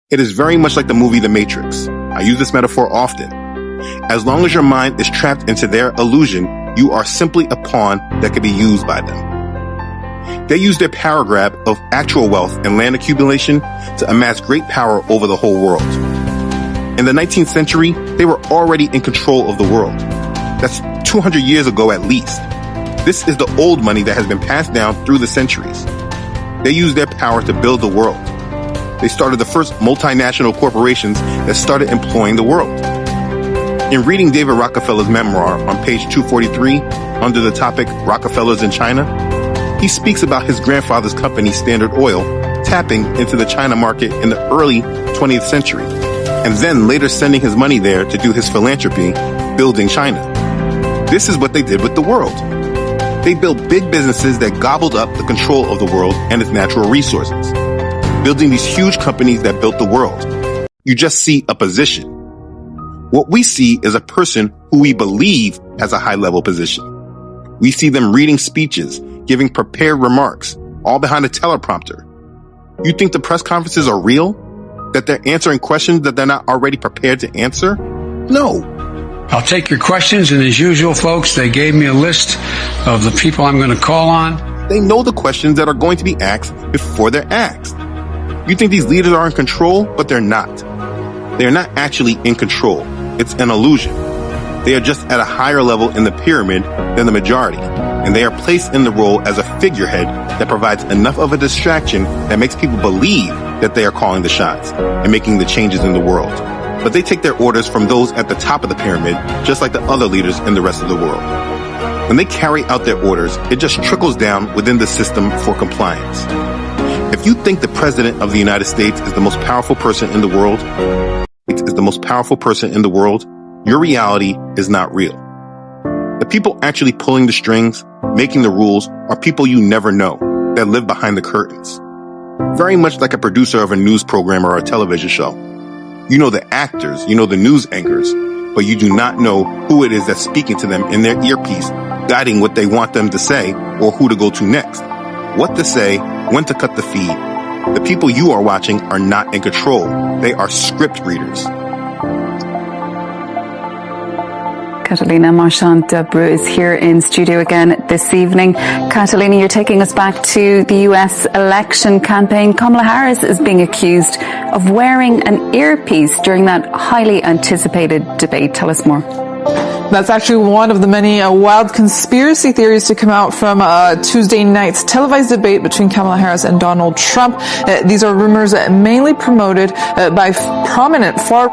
It is very much like the movie The Matrix. I use this metaphor often. As long as your mind is trapped into their illusion, you are simply a pawn that can be used by them. They use their power grab of actual wealth and land accumulation to amass great power over the whole world. In the 19th century, they were already in control of the world. That's 200 years ago at least. This is the old money that has been passed down through the centuries. They use their power to build the world. They started the first multinational corporations that started employing the world. In reading David Rockefeller's memoir on page 243, under the topic Rockefellers in China, he speaks about his grandfather's company, Standard Oil, tapping into the China market in the early 20th century, and then later sending his money there to do his philanthropy, building China. This is what they did with the world. They built big businesses that gobbled up the control of the world and its natural resources, building these huge companies that built the world. You just see a position. What we see is a person who we believe has a high-level position. We see them reading speeches, giving prepared remarks, all behind a teleprompter. You think the press conferences are real? That they're answering questions that they're not already prepared to answer? No. I'll take your questions, and as usual, folks, they gave me a list of the people I'm going to call on. They know the questions that are going to be asked before they're asked. You think these leaders are in control, but they're not. They're not actually in control. It's an illusion. They are just at a higher level in the pyramid than the majority, and they are placed in the role as a figurehead that provides enough of a distraction that makes people believe that they are calling the shots and making the changes in the world. But they take their orders from those at the top of the pyramid, just like the other leaders in the rest of the world. When they carry out their orders, it just trickles down within the system for compliance. If you think the President of the United States is the most powerful person in the world, your reality is not real. The people actually pulling the strings, making the rules, are people you never know, that live behind the curtains. Very much like a producer of a news program or a television show. You know the actors, you know the news anchors, but you do not know who it is that's speaking to them in their earpiece, guiding what they want them to say or who to go to next. What to say, when to cut the feed. The people you are watching are not in control. They are script readers. Catalina Marchant-Debreu is here in studio again this evening. Catalina, you're taking us back to the US election campaign. Kamala Harris is being accused of wearing an earpiece during that highly anticipated debate. Tell us more. That's actually one of the many wild conspiracy theories to come out from Tuesday night's televised debate between Kamala Harris and Donald Trump. These are rumors mainly promoted by prominent far